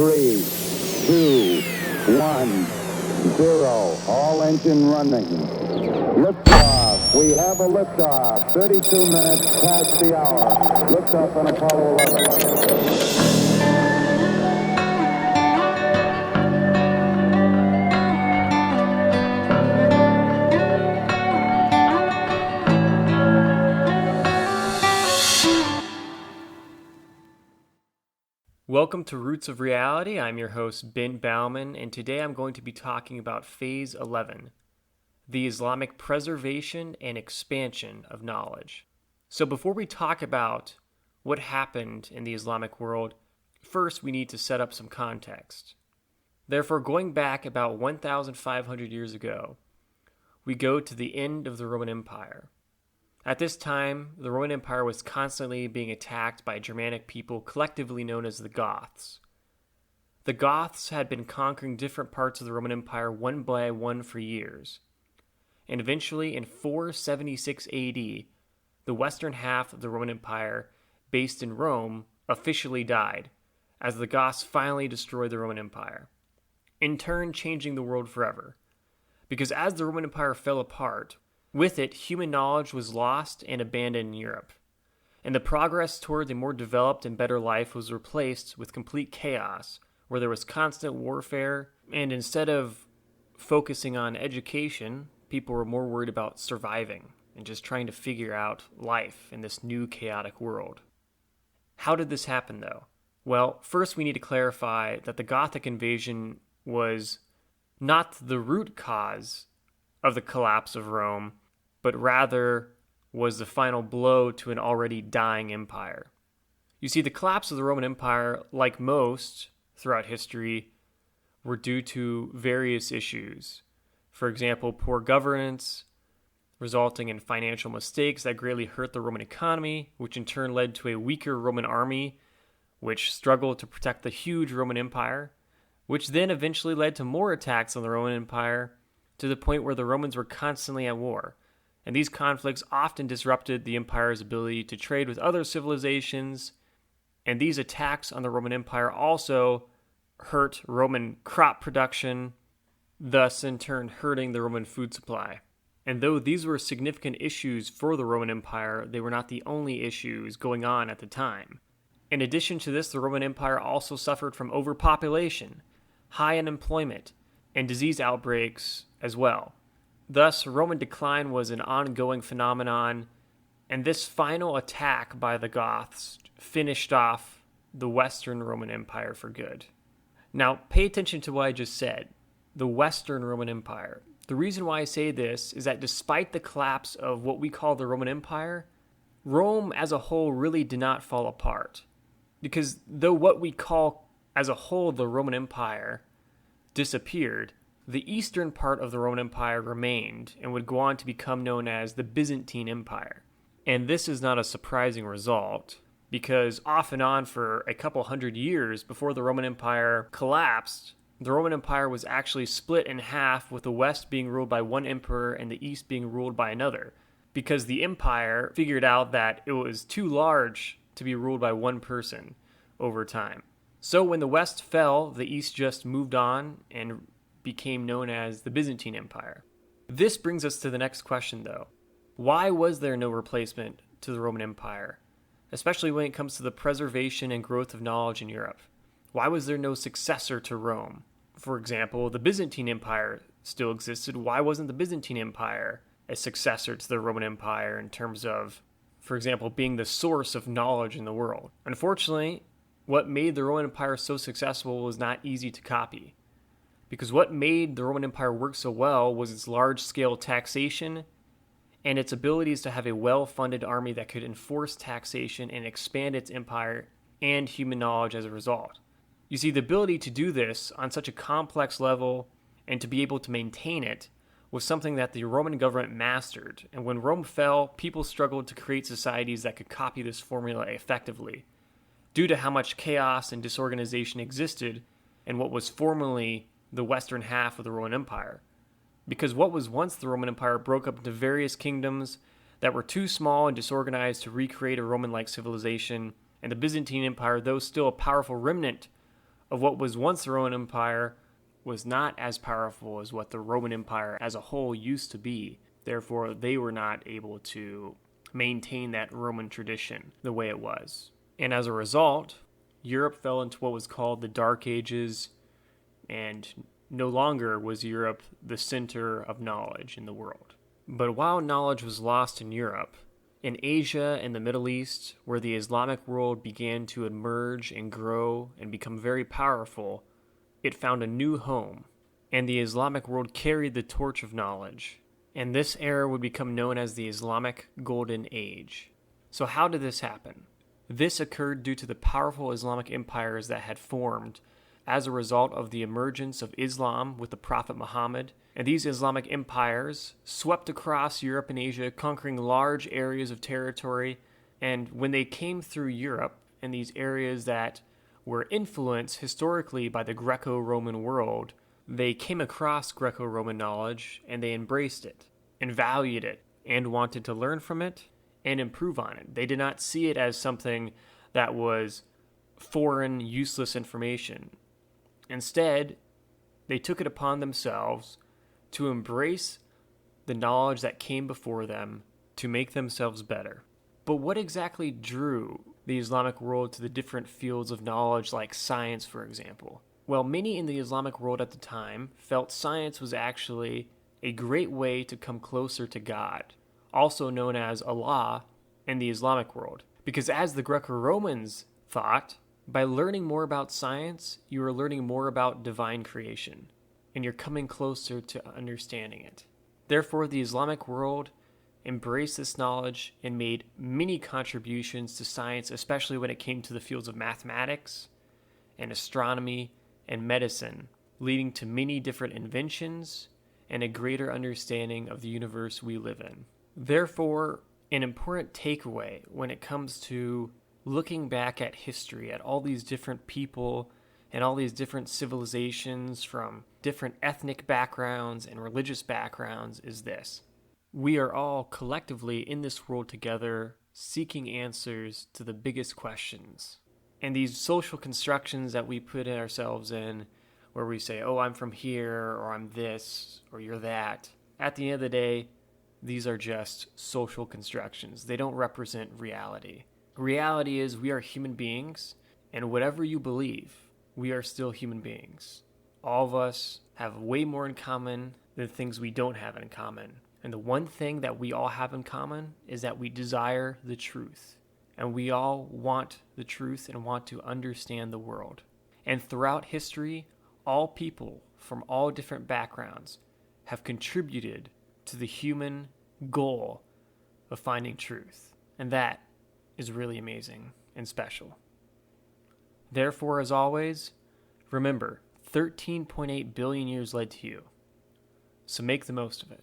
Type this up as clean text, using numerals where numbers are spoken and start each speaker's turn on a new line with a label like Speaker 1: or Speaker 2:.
Speaker 1: 3, 2, 1, 0. All engine running. Liftoff. We have a liftoff. 32 minutes past the hour. Liftoff on Apollo 11.
Speaker 2: Welcome to Roots of Reality. I'm your host, Ben Baumann, and today I'm going to be talking about Phase 11, the Islamic preservation and expansion of knowledge. So before we talk about what happened in the Islamic world, first we need to set up some context. Therefore, going back about 1,500 years ago, we go to the end of the Roman Empire. At this time, the Roman Empire was constantly being attacked by Germanic people collectively known as the Goths. The Goths had been conquering different parts of the Roman Empire one by one for years. And eventually, in 476 AD, the western half of the Roman Empire, based in Rome, officially died, as the Goths finally destroyed the Roman Empire, in turn changing the world forever. Because as the Roman Empire fell apart, with it, human knowledge was lost and abandoned in Europe, and the progress towards a more developed and better life was replaced with complete chaos, where there was constant warfare, and instead of focusing on education, people were more worried about surviving and just trying to figure out life in this new chaotic world. How did this happen, though? Well, first we need to clarify that the Gothic invasion was not the root cause of the collapse of Rome, but rather was the final blow to an already dying empire. You see, the collapse of the Roman Empire, like most throughout history, were due to various issues. For example, poor governance, resulting in financial mistakes that greatly hurt the Roman economy, which in turn led to a weaker Roman army, which struggled to protect the huge Roman Empire, which then eventually led to more attacks on the Roman Empire, to the point where the Romans were constantly at war. And these conflicts often disrupted the empire's ability to trade with other civilizations, and these attacks on the Roman Empire also hurt Roman crop production, thus in turn hurting the Roman food supply. And though these were significant issues for the Roman Empire, they were not the only issues going on at the time. In addition to this, the Roman Empire also suffered from overpopulation, high unemployment, and disease outbreaks as well. Thus, Roman decline was an ongoing phenomenon, and this final attack by the Goths finished off the Western Roman Empire for good. Now, pay attention to what I just said, the Western Roman Empire. The reason why I say this is that despite the collapse of what we call the Roman Empire, Rome as a whole really did not fall apart. Because though what we call as a whole the Roman Empire disappeared, the eastern part of the Roman Empire remained and would go on to become known as the Byzantine Empire. And this is not a surprising result, because off and on for a couple hundred years before the Roman Empire collapsed, the Roman Empire was actually split in half, with the West being ruled by one emperor and the East being ruled by another, because the empire figured out that it was too large to be ruled by one person over time. So when the West fell, the East just moved on and became known as the Byzantine Empire. This brings us to the next question, though. Why was there no replacement to the Roman Empire, especially when it comes to the preservation and growth of knowledge in Europe? Why was there no successor to Rome? For example, the Byzantine Empire still existed. Why wasn't the Byzantine Empire a successor to the Roman Empire in terms of, for example, being the source of knowledge in the world? Unfortunately, what made the Roman Empire so successful was not easy to copy. Because what made the Roman Empire work so well was its large-scale taxation and its abilities to have a well-funded army that could enforce taxation and expand its empire and human knowledge as a result. You see, the ability to do this on such a complex level and to be able to maintain it was something that the Roman government mastered. And when Rome fell, people struggled to create societies that could copy this formula effectively, due to how much chaos and disorganization existed in what was formerly the western half of the Roman Empire. Because what was once the Roman Empire broke up into various kingdoms that were too small and disorganized to recreate a Roman-like civilization, and the Byzantine Empire, though still a powerful remnant of what was once the Roman Empire was not as powerful as what the Roman Empire as a whole used to be. Therefore, they were not able to maintain that Roman tradition the way it was. And as a result, Europe fell into what was called the Dark Ages, and no longer was Europe the center of knowledge in the world. But while knowledge was lost in Europe, in Asia and the Middle East, where the Islamic world began to emerge and grow and become very powerful, it found a new home, and the Islamic world carried the torch of knowledge. And this era would become known as the Islamic Golden Age. So how did this happen? This occurred due to the powerful Islamic empires that had formed as a result of the emergence of Islam with the Prophet Muhammad. And these Islamic empires swept across Europe and Asia, conquering large areas of territory. And when they came through Europe and these areas that were influenced historically by the Greco-Roman world, they came across Greco-Roman knowledge and they embraced it and valued it and wanted to learn from it and improve on it. They did not see it as something that was foreign, useless information. Instead, they took it upon themselves to embrace the knowledge that came before them to make themselves better. But what exactly drew the Islamic world to the different fields of knowledge, like science, for example? Well, many in the Islamic world at the time felt science was actually a great way to come closer to God, also known as Allah in the Islamic world. Because as the Greco-Romans thought, by learning more about science, you are learning more about divine creation, and you're coming closer to understanding it. Therefore, the Islamic world embraced this knowledge and made many contributions to science, especially when it came to the fields of mathematics and astronomy and medicine, leading to many different inventions and a greater understanding of the universe we live in. Therefore, an important takeaway when it comes to looking back at history, at all these different people and all these different civilizations from different ethnic backgrounds and religious backgrounds, is this: we are all collectively in this world together, seeking answers to the biggest questions. And these social constructions that we put ourselves in, where we say, oh, I'm from here, or I'm this, or you're that, at the end of the day, these are just social constructions. They don't represent reality. Reality is we are human beings, and whatever you believe, we are still human beings. All of us have way more in common than things we don't have in common. And the one thing that we all have in common is that we desire the truth. And we all want the truth and want to understand the world. And throughout history, all people from all different backgrounds have contributed to the human goal of finding truth. And that is really amazing and special. Therefore, as always, remember, 13.8 billion years led to you. So make the most of it.